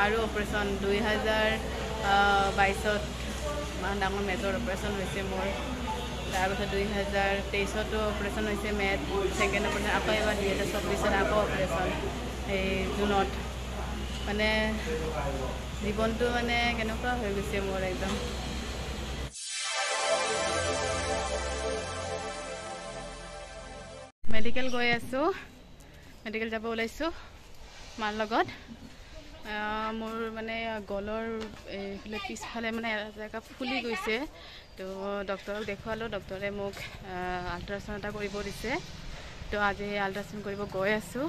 আৰু অপাৰেশ্যন 2022ত ডাঙৰ major operation হৈছে মোৰ তাৰপিছত 2023তো অপাৰেশ্যন হৈছে মেট সেকেন্ড অপাৰেশ্যন আকৌ এবাৰ 2024ত আকৌ অপাৰেশ্যন এই জুনত মানে জীৱনটো মানে কেনেকুৱা হৈ গৈছে মোৰ একদম মেডিকেল গৈ আছো মেডিকেল যাব ওলাইছো মাৰ লগত মোৰ মানে গলৰ এইফালে পিছফালে মানে এটা ফুলি গৈছে তো ডক্টৰক দেখুৱালো ডক্টৰে মোক আল্ট্ৰাসাউণ্ড এটা কৰিব দিছে তো আজি আল্ট্ৰাসাউণ্ড কৰিব গৈ আছো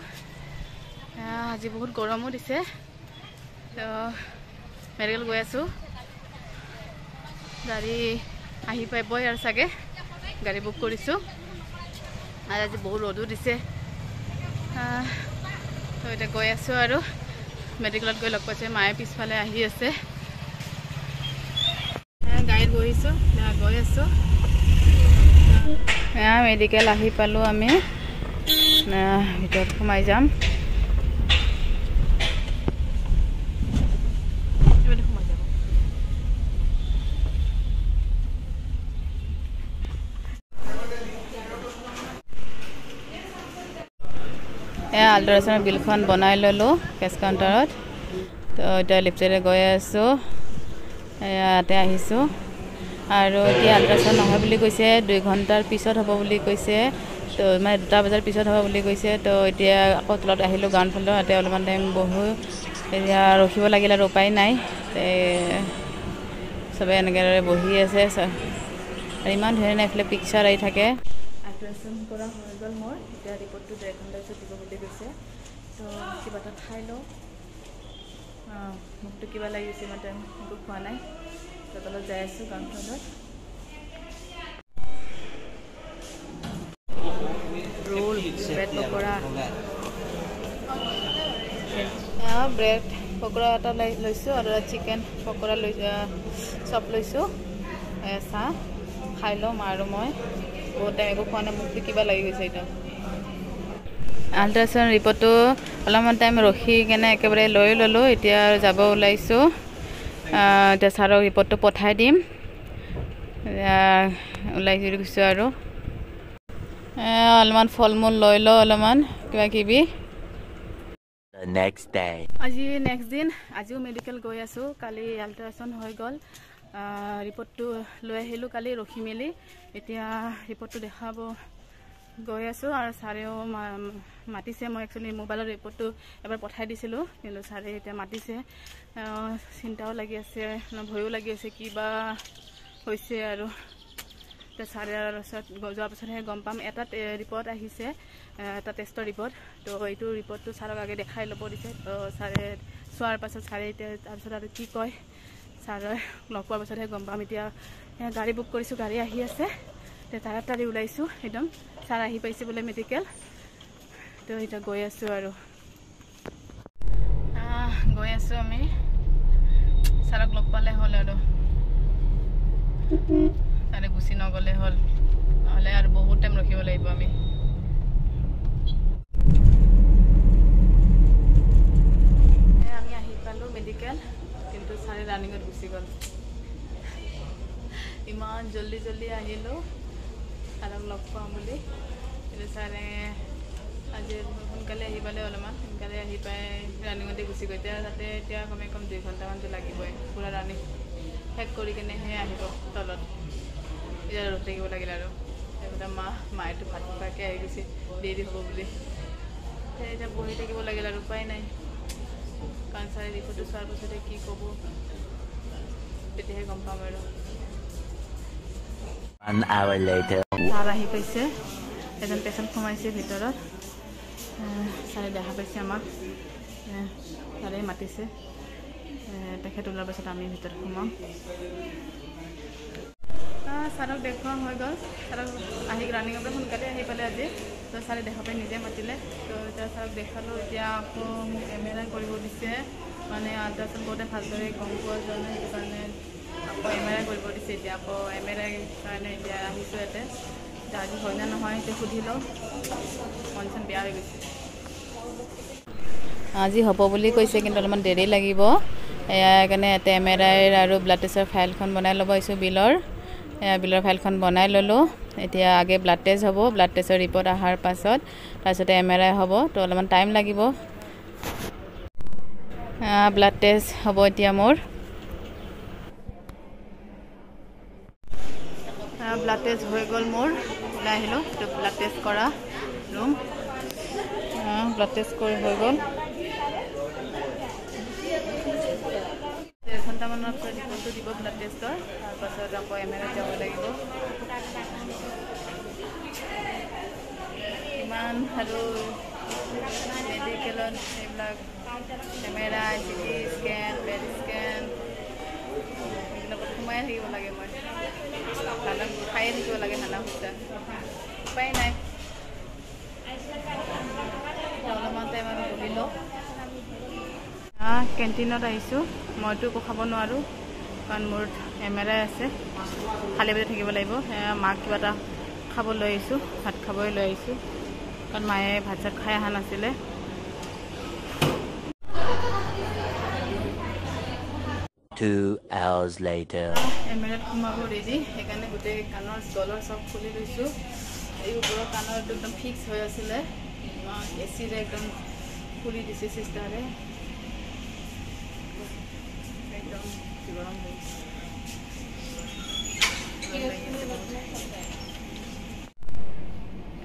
আজি বহুত গৰমো দিছে তো মেডিকেল গৈ আছো গাড়ী আহি পাবই আৰু চাগে গাড়ী বুক কৰিছো আৰু আজি বহুত ৰ'দো দিছে তো এতিয়া গৈ আছো আৰু মেডিকেলত গৈ লগ পাইছে মায়ে পিছফালে আহি আছে গাড়ীত বহিছো গৈ আছো মেডিকেল আহি পালো আমি ভিতৰত সোমাই যাম আল্ট্ৰাসাউণ্ড বিলখন বনাই ললো কেছ কাউণ্টাৰত তো এতিয়া লিফ্টেৰে গৈ আছো ইয়াতে আহিছো আৰু এতিয়া আল্ট্ৰাসাউণ্ড নহয় বুলি কৈছে 2 ঘণ্টাৰ পিছত হ'ব বুলি কৈছে তো মানে 2টা বজাৰ পিছত হ'ব বুলি কৈছে তো এতিয়া আকৌ তলত আহিলো গ্ৰাউণ্ড ফ্লোৰত ইয়াতে অলপমান টাইম বহো এতিয়া ৰখিব লাগিল আৰু উপায় নাই চবে এনেকৈ বহি আছে আৰু ইমান ধুনীয়া এইফালে পিকচাৰ আহি থাকে আল্ট্ৰাসাউণ্ড কৰা হৈ গ'ল মোৰ এতিয়া ৰিপৰ্টটো 1 ঘণ্টাৰ পিছত দিব বুলি কৈছে তো কিবা এটা খাই লওঁ মোকতো কিবা লাগিছে ইমান টাইম একো খোৱা নাই তো তলত যাই আছোঁ গ্ৰাউণ্ড ফ্লোৰত roll bread pakora bread pakora এটা লৈছোঁ আৰু চিকেন পকৰা চপ লৈছোঁ চাহ খাই লওঁ আৰু মই বহুত টাইম একো খোৱা নাই মোকতো কিবা লাগি গৈছে এতিয়া আল্ট্ৰাসাউণ্ড ৰিপৰ্টটো অলপমান টাইম ৰখি কেনে একেবাৰে লৈ ল'লোঁ এতিয়া যাব ওলাইছোঁ এতিয়া ছাৰক ৰিপৰ্টটো পঠাই দিম ওলাই গৈছোঁ আৰু অলপমান ফল মূল লৈ লওঁ অলপমান কিবা কিবি আজি নেক্সট দিন আজিও মেডিকেল গৈ আছোঁ কালি আল্ট্ৰাসাউণ্ড হৈ গ'ল ৰিপৰ্টটো লৈ আহিলোঁ কালি ৰখি মেলি এতিয়া ৰিপৰ্টটো দেখাব গৈ আছোঁ আৰু ছাৰেও মাতিছে মই একচুৱেলি মোবাইলৰ ৰিপৰ্টটো এবাৰ পঠাই দিছিলোঁ কিন্তু ছাৰে এতিয়া মাতিছে চিন্তাও লাগি আছে ভয়ো লাগি আছে কিবা হৈছে আৰু এতিয়া ছাৰে যোৱাৰ পাছতহে গম পাম এটা ৰিপৰ্ট আহিছে এটা টেষ্টৰ ৰিপৰ্ট তো এইটো ৰিপৰ্টটো ছাৰক আগে দেখাই ল'ব দিছে তো ছাৰে চোৱাৰ পাছত ছাৰে এতিয়া তাৰপিছত আৰু কি কয় ছাৰে লগ পোৱাৰ পাছতহে গম পাম এতিয়া গাড়ী বুক কৰিছোঁ গাড়ী আহি আছে তাড়াতাড়ি ওলাইছোঁ একদম ছাৰ আহি পাইছে বোলে মেডিকেল তো এতিয়া গৈ আছোঁ আৰু গৈ আছোঁ আমি ছাৰক লগ পালে হ'ল আৰু ছাৰে গুচি নগ'লে হ'ল নহ'লে আৰু বহুত টাইম ৰখিব লাগিব আমি আহি পালোঁ মেডিকেল কিন্তু ছাৰে ৰানিঙত গুচি গ'ল ইমান জল্দি আহিলোঁ ছাৰক লগ পাম বুলি কিন্তু ছাৰে আজি সোনকালে আহি পালে অলপমান সোনকালে আহি পাই ৰানিঙতে গুচি গৈ তাতে এতিয়া কমে কম 2 ঘণ্টামানটো লাগিবই পূৰা ৰানিং শেষ কৰি কেনেহে আহিব তলত এতিয়া ৰৈ থাকিব লাগিল আৰু তাৰপিছত মায়েতো ভাত খোৱাকৈ আহি গৈছে দেৰি হ'ব বুলি এতিয়া বহি থাকিব লাগিল আৰু উপায় নাই কাৰণ ছাৰে ৰিপৰ্টটো চোৱাৰ পাছতে কি ক'ব তেতিয়াহে গম পাম আৰু ছাৰ আহি পাইছে এজন পেচেণ্ট সোমাইছে ভিতৰত ছাৰে দেখা পাইছে আমাক ছাৰে মাতিছে তেখেত ওলোৱাৰ পাছত আমি ভিতৰত সোমাম ছাৰক দেখুওৱা হৈ গ'ল ছাৰক আহি ৰানিঙৰ পৰা সোনকালে আহি পালে আজি তো ছাৰে দেখা পাই নিজে মাতিলে তো এতিয়া ছাৰক দেখালোঁ এতিয়া আকৌ মোক MRI কৰিব দিছে মানে আল্ট্ৰাসাউণ্ড কৰোঁতে ভালদৰে গম পোৱা যোৱা নাই সেইটো কাৰণে আকৌ MRI কৰিব দিছে এতিয়া আকৌ MRI কাৰণে এতিয়া আহিছোঁ ইয়াতে আজি হয় না নহয় এতিয়া সুধি লওঁ কণ্ডিশ্যন বেয়া হৈ গৈছে আজি হ'ব বুলি কৈছে কিন্তু অলপমান দেৰি লাগিব কাৰণে এতিয়া MRI আৰু ব্লাড টেষ্টৰ ফাইলখন বনাই ল'ব আহিছোঁ বিলৰ ফাইলখন বনাই ল'লোঁ এতিয়া আগে ব্লাড টেষ্ট হ'ব ব্লাড টেষ্টৰ ৰিপৰ্ট অহাৰ পাছত তাৰপিছতে MRI হ'ব তো অলপমান টাইম লাগিব ব্লাড টেষ্ট হ'ব এতিয়া মোৰ ব্লাড টেষ্ট হৈ গ'ল মোৰ ওলাই আহিলোঁ তো ব্লাড টেষ্ট কৰা ৰুম ব্লাড টেষ্ট কৰি হৈ গ'ল 1.5 ঘণ্টামানৰ পিছত ৰিপৰ্টটো দিব ব্লাড টেষ্টৰ তাৰপাছত আকৌ MRI যাব লাগিব ইমান আৰু মেডিকেলত এইবিলাক MRI CT স্কেন পেট স্কেন এইবিলাকত সোমাই থাকিব লাগে মই খানা খায়ে থাকিব লাগে খানা সুবিধা উপায় নাই অলপমান টাইম আৰু বহি লওঁ কেণ্টিনত আহিছোঁ মইতো একো খাব নোৱাৰোঁ কাৰণ মোৰ MRI আছে খালী পেটে থাকিব লাগিব মাক কিবা এটা খাব লৈ আহিছোঁ ভাত খাবই লৈ আহিছোঁ কাৰণ মায়ে ভাত চাত খাই অহা নাছিলে MRI সোমাব ৰেডি সেইকাৰণে গোটেই কাণৰ গলৰ চব খুলি লৈছোঁ এই ওপৰৰ কাণৰ একদম ফিক্স হৈ আছিলে এচিৰে একদম খুলি দিছে চিষ্টাৰে একদম গৰম হৈছে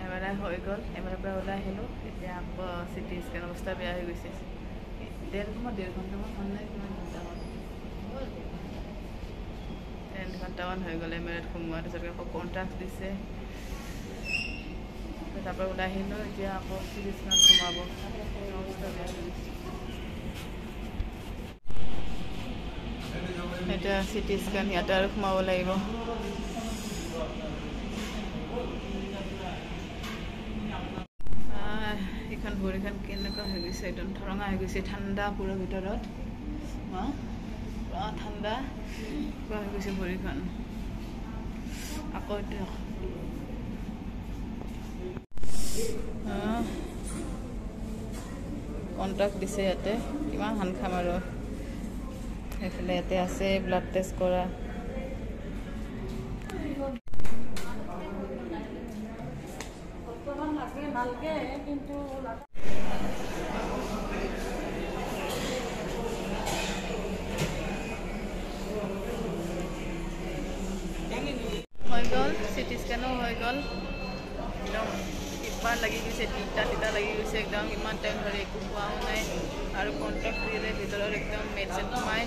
MRI হৈ গ'ল MRI পৰা ওলাই আহিলোঁ এতিয়া আকৌ CT স্কেন অৱস্থা বেয়া হৈ গৈছে 1.5 ঘণ্টামান হ'ল নাই কিমান ঘণ্টামান 3 ঘণ্টামান হৈ গ'ল MRI সোমোৱাৰ পিছত আকৌ কণ্ট্ৰাক্ট দিছে তাৰপৰা ওলাই আহিলোঁ এতিয়া আকৌ CT স্কেনত সোমাব অৱস্থা বেয়া হৈ গৈছে এতিয়া CT স্কেন ইয়াতে আৰু সোমাব লাগিব এইখন ভৰিখন কেনেকুৱা হৈ গৈছে একদম ঠৰঙা হৈ গৈছে ঠাণ্ডা পুৰা ভিতৰত পুৰা ঠাণ্ডা কিবা হৈ গৈছে ভৰিখন আকৌ কণ্ট্ৰাক্ট দিছে ইয়াতে কিমান ধান খাম আৰু সেইফালে ইয়াতে আছে ব্লাড টেষ্ট কৰা হৈ গ'ল CT স্কেনো হৈ গ'ল একদম ইমান লাগি গৈছে তিতা লাগি গৈছে একদম ইমান টাইম ধৰি একো খোৱাও নাই আৰু কণ্ট্ৰাক্ট দিলে ভিতৰত একদম মেডিচিন সোমাই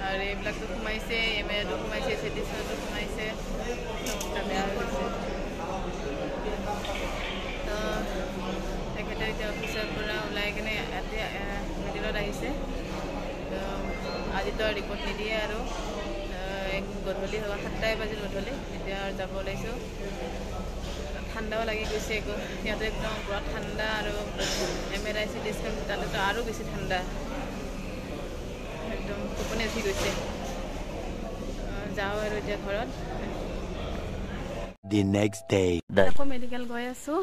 আৰু এইবিলাকতো সোমাইছে MRIটো সোমাইছে CT স্কেনটো সোমাইছে বেয়া হৈ গৈছে তো তেখেতে এতিয়া অফিচৰ পৰা ওলাই কিনে ইয়াতে মেডিকেলত আহিছে আজিতো ৰিপৰ্ট নিদিয়ে আৰু গধূলি হ'ব 7 বাজিল গধূলি এতিয়া যাব ওলাইছোঁ ঠাণ্ডাও লাগি গৈছে ইয়াতে একদম পুৰা ঠাণ্ডা আৰু MRI CT স্কেন তাতেতো আৰু বেছি ঠাণ্ডা একদম টোপনি উঠি গৈছে যাওঁ আৰু এতিয়া ঘৰত আকৌ মেডিকেল গৈ আছোঁ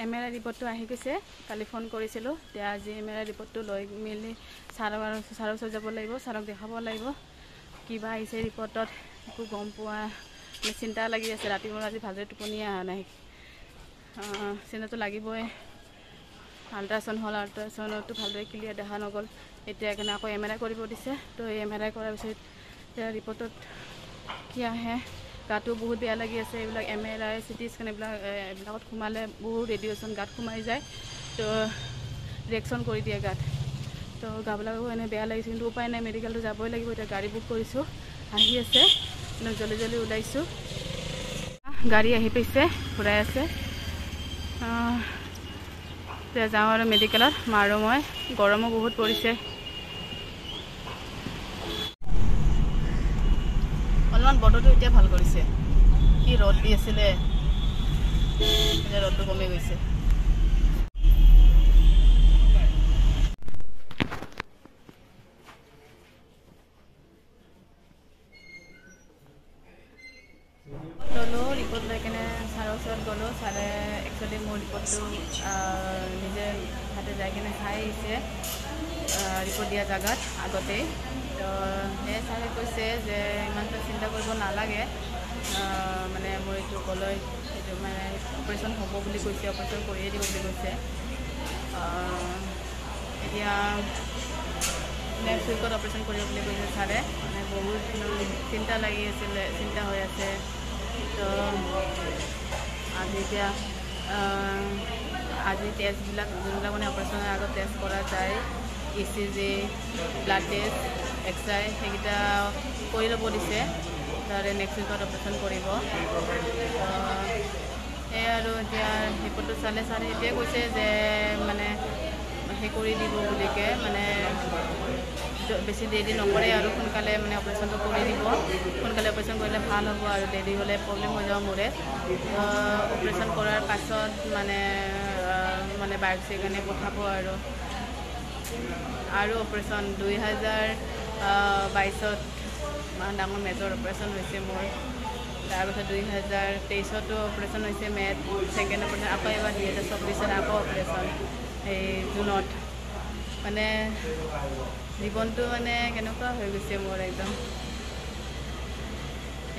MRI ৰিপৰ্টটো আহি গৈছে কালি ফোন কৰিছিলোঁ এতিয়া আজি MRI ৰিপৰ্টটো লৈ মেলি ছাৰৰ ওচৰত যাব লাগিব ছাৰক দেখাব লাগিব কিবা আহিছে ৰিপৰ্টত একো গম পোৱা চিন্তা লাগি আছে ৰাতি মোৰ আজি ভালদৰে টোপনি অহা নাই চিন্তাটো লাগিবই আল্ট্ৰাচাউণ্ড হ'ল আল্ট্ৰাচাউণ্ডতো ভালদৰে ক্লিয়াৰ দেখা নগ'ল এতিয়া কাৰণে আকৌ MRI কৰিব দিছে তো এই MRI কৰাৰ পিছত এতিয়া ৰিপৰ্টত কি আহে গাটো বহুত বেয়া লাগি আছে এইবিলাক MRI CT স্কেন এইবিলাকত সোমালে বহুত ৰেডিয়েশ্যন গাত সোমাই যায় তো ৰিয়েকশ্যন কৰি দিয়ে গাত তো গাবিলাকো এনেই বেয়া লাগিছে কিন্তু উপায় নাই মেডিকেলটো যাবই লাগিব এতিয়া গাড়ী বুক কৰিছোঁ আহি আছে জলদি ওলাইছোঁ গাড়ী আহি পাইছে ঘূৰাই আছে এতিয়া যাওঁ আৰু মেডিকেলত মাৰো মই গৰমো বহুত পৰিছে অলপমান বতৰটো এতিয়া ভাল কৰিছে কি ৰ'দ দি আছিলে এতিয়া ৰ'দটো কমি গৈছে ৰিপৰ্ট লৈ কিনে ছাৰৰ ওচৰত গ'লোঁ ছাৰে একচুৱেলি মোৰ ৰিপৰ্টটো নিজে হাতে তাতে যাই কিনে চাই আহিছে ৰিপৰ্ট দিয়া জেগাত আগতেই তো সেই ছাৰে কৈছে যে ইমানটা চিন্তা কৰিব নালাগে মানে মোৰ এইটো ক'লৈ এইটো মানে অপাৰেশ্যন হ'ব বুলি কৈছে অপাৰেশ্যন কৰিয়ে দিব বুলি কৈছে এতিয়া নেক্সট উইকত অপাৰেশ্যন কৰিব বুলি কৈছে ছাৰে মানে বহুত চিন্তা লাগি আছিলে চিন্তা হৈ আছে তো আজি এতিয়া আজি টেষ্টবিলাক যোনবিলাক মানে অপাৰেশ্যনৰ আগত টেষ্ট কৰা যায় ECG ব্লাড টেষ্ট এক্সৰে সেইকেইটা কৰি ল'ব দিছে তাৰে নেক্সট উইকত অপাৰেশ্যন কৰিব সেই আৰু এতিয়া ৰিপৰ্টটো চালে ছাৰে এতিয়াই কৈছে যে মানে সেই কৰি দিব বুলিকে মানে বেছি দেৰি নকৰে আৰু সোনকালে মানে অপাৰেশ্যনটো কৰি দিব সোনকালে অপাৰেশ্যন কৰিলে ভাল হ'ব আৰু দেৰি হ'লে প্ৰব্লেম হৈ যাব মোৰে অপাৰেশ্যন কৰাৰ পাছত মানে মানে বায়োপচিৰ কাৰণে পঠাব আৰু অপাৰেশ্যন 2022ত ডাঙৰ মেজৰ অপাৰেশ্যন হৈছে মোৰ তাৰপিছত 2023তো অপাৰেশ্যন হৈছে ছেকেণ্ড অপাৰেশ্যন আকৌ এবাৰ 2024 আকৌ অপাৰেশ্যন এই জুনত মানে জীৱনটো মানে কেনেকুৱা হৈ গৈছে মোৰ একদম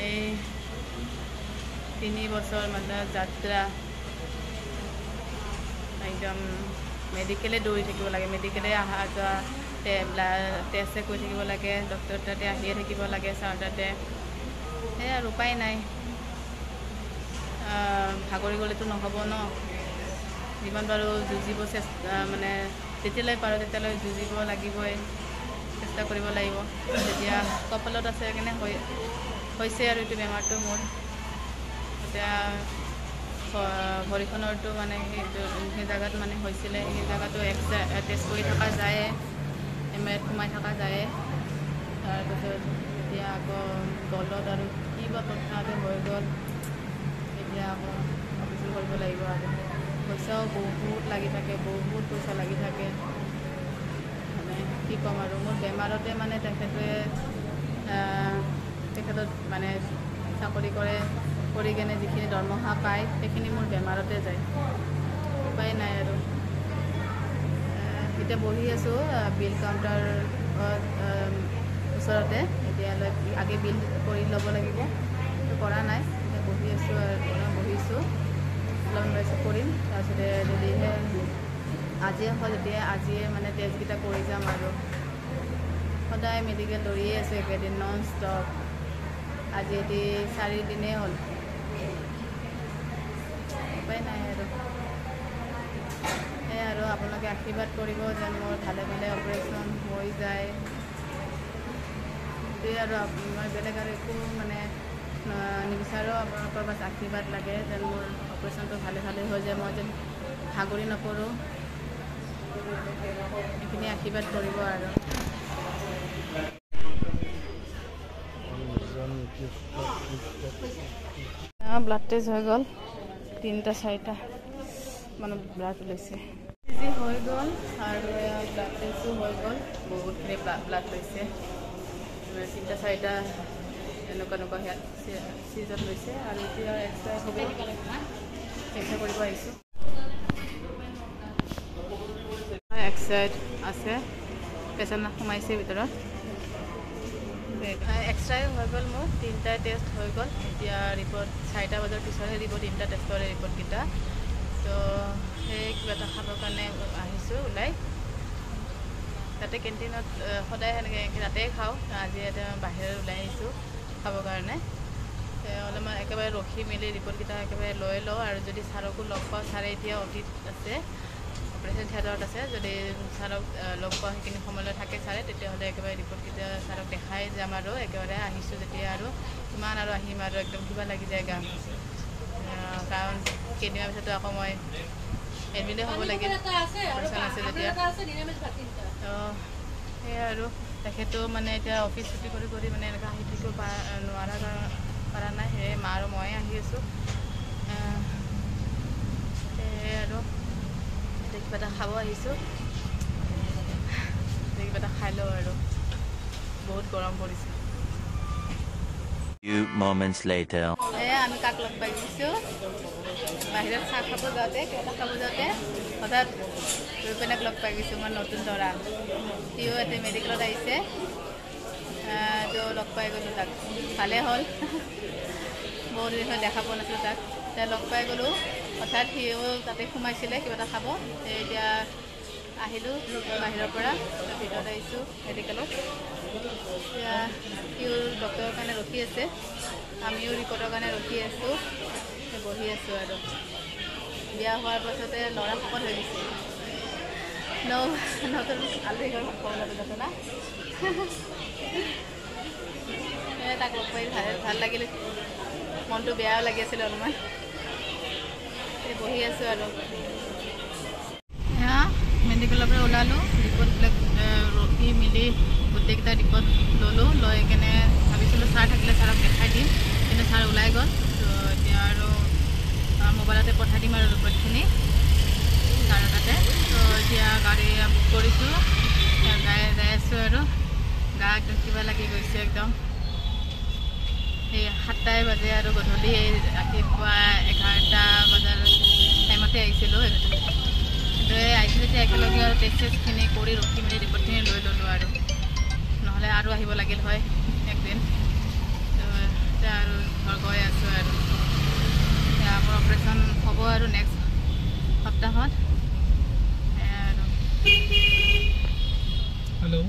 এই 3 বছৰ মানে যাত্ৰা একদম মেডিকেলে দৌৰি থাকিব লাগে মেডিকেলে অহা যোৱা টেষ্টে কৰি থাকিব লাগে ডক্টৰ তাতে আহিয়ে থাকিব লাগে ছাৰ তাতে সেই আৰু উপায় নাই ভাগৰি গ'লেতো নহ'ব ন যিমান পাৰোঁ যুঁজিব চেষ্টা মানে যেতিয়ালৈ পাৰোঁ তেতিয়ালৈ যুঁজিব লাগিবই চেষ্টা কৰিব লাগিব যেতিয়া কপালত আছে সেইকাৰণে হৈছে আৰু এইটো বেমাৰটো মোৰ এতিয়া ভৰিখনৰটো মানে সেই জেগাত মানে হৈছিলে সেই জেগাটো টেষ্ট কৰি থকা যায় MRIত সোমাই থকা যায় তাৰপিছত এতিয়া আকৌ গলত আৰু কিবা কথাতে হৈ গ'ল এতিয়া আকৌ অপাৰেশ্যন কৰিব লাগিব আৰু পইচাও বহুত লাগি থাকে বহুত পইচা লাগি থাকে মানে কি ক'ম আৰু মোৰ বেমাৰতে মানে তেখেতত মানে চাকৰি কৰি কেনে যিখিনি দৰমহা পায় সেইখিনি মোৰ বেমাৰতে যায় উপায় নাই আৰু এতিয়া বহি আছোঁ বিল কাউণ্টাৰ ওচৰতে এতিয়ালৈ আগে বিল কৰি ল'ব লাগিব কৰা নাই এতিয়া বহি আছোঁ বহিছোঁ অলপমান ৰেষ্ট কৰিম তাৰপিছতে যদিহে আজিয়ে হয় তেতিয়া আজিয়ে মানে টেষ্টকেইটা কৰি যাম আৰু সদায় মেডিকেল দৌৰিয়ে আছোঁ একেদিন নন ষ্টপ আজি এটি 4 দিনেই হ'ল উপায় নাই আৰু সেই আৰু আপোনালোকে আশীৰ্বাদ কৰিব যেন মোৰ ভালে ভালে অপাৰেশ্যন হৈ যায় সেইটোৱে আৰু মই বেলেগ আৰু একো মানে নিবিচাৰোঁ আপোনালোকৰ বাছ আশীৰ্বাদ লাগে যেন মোৰ অপাৰেশ্যনটো ভালে ভালে হৈ যায় মই যেন ভাগৰি নপৰোঁ এইখিনি আশীৰ্বাদ কৰিব আৰু ব্লাড টেষ্ট হৈ গ'ল 3-4টা মানে ব্লাড লৈছে হৈ গ'ল আৰু ব্লাড টেষ্টো হৈ গ'ল বহুতখিনি ব্লাড লৈছে 3-4টা এনেকুৱা চিজন লৈছে আৰু এতিয়া এক্সৰে হ'ব এক্সৰে কৰিব আহিছোঁ এক্সৰে আছে পেচেণ্ট সোমাইছে ভিতৰত এক্সৰে হৈ গ'ল মোৰ 3টা টেষ্ট হৈ গ'ল এতিয়া ৰিপৰ্ট 4টা বজাৰ পিছতহে দিব 3টা টেষ্টৰ ৰিপৰ্টকেইটা তো সেই কিবা এটা খাবৰ কাৰণে আহিছোঁ ওলাই তাতে কেণ্টিনত সদায় সেনেকৈ তাতেই খাওঁ আজি ইয়াতে বাহিৰত ওলাই আহিছোঁ খাবৰ কাৰণে অলপমান একেবাৰে ৰখি মেলি ৰিপৰ্টকেইটা একেবাৰে লৈ লওঁ আৰু যদি ছাৰকো লগ পাওঁ ছাৰে এতিয়া অফিচ আছে অপাৰেশ্যন থিয়েটাৰত আছে যদি ছাৰক লগ পাওঁ সেইখিনি সময়লৈ থাকে ছাৰে তেতিয়াহ'লে একেবাৰে ৰিপৰ্টকেইটা ছাৰক দেখাই যাম আৰু একেবাৰে আহিছোঁ যেতিয়া আৰু কিমান আৰু আহিম আৰু একদম কিবা লাগি যায় গা কাৰণ কেইদিনমানৰ পিছতো আকৌ মই এডমিটে হ'ব লাগিল অপাৰেশ্যন আছে যেতিয়া তো সেয়াই আৰু তেখেতো মানে এতিয়া অফিচ ছুটি কৰি মানে এনেকৈ আহি থাকিব পৰা নাই সেয়ে মা আৰু ময়ে আহি আছোঁ সেয়ে আৰু এতিয়া কিবা এটা খাব আহিছোঁ কিবা এটা খাই লওঁ আৰু বহুত গৰম পৰিছে Few moments later. আমি কাক লগ পাই দিছোঁ বাহিৰত চাহ খাব যাওঁতে কিবা এটা খাব যাওঁতে হঠাৎ ৰূপেনক লগ পাই গৈছোঁ মই নতুন ল'ৰা সিও ইয়াতে মেডিকেলত আহিছে তো লগ পাই গ'লোঁ তাক ভালে হ'ল বহুত দিন দেখা পোৱা নাছিলোঁ তাক এতিয়া লগ পাই গ'লোঁ হঠাৎ সিও তাতে সোমাইছিলে কিবা এটা খাব এতিয়া আহিলোঁ বাহিৰৰ পৰা ভিতৰত আহিছোঁ মেডিকেলত এতিয়া সিও ডক্টৰৰ কাৰণে ৰখি আছে আমিও ৰিপৰ্টৰ কাৰণে ৰখি আছোঁ বহি আছোঁ আৰু বিয়া হোৱাৰ পাছতে ল'ৰা শকত হৈ গৈছে নতুন আলহী ঘৰ খবৰ ল'ব না তাক লগ পাই ভাল লাগিলে মনটো বেয়াও লাগি আছিলে অলপমান বহি আছোঁ আৰু মেডিকেলৰ পৰা ওলালোঁ ৰিপৰ্টবিলাক ৰখি মেলি গোটেইকেইটা ৰিপৰ্ট ল'লোঁ লৈ কেনে ভাবিছিলোঁ ছাৰ থাকিলে ছাৰক দেখাই দিম কিন্তু ছাৰ ওলাই গ'ল তো এতিয়া আৰু মোবাইলতে পঠাই দিম আৰু ৰিপৰ্টখিনি ছাৰৰ তাতে তো এতিয়া গাড়ী বুক কৰিছোঁ যাই আছোঁ আৰু গা একদম কিবা লাগি গৈছে একদম এই 7টাই বাজে আৰু গধূলি ৰাতিপুৱা 11টা বজাৰ টাইমতে আহিছিলোঁ কিন্তু আহিছিলোঁ যে একেলগে আৰু টেষ্টখিনি কৰি ৰখি মেলি ৰিপৰ্টখিনি লৈ ল'লোঁ আৰু নহ'লে আৰু আহিব লাগিল হয় একদিন এতিয়া আৰু ঘৰ গৈ আছোঁ আৰু এতিয়া মোৰ অপাৰেশ্যন হ'ব আৰু নেক্সট সপ্তাহত আৰু হেল্ল'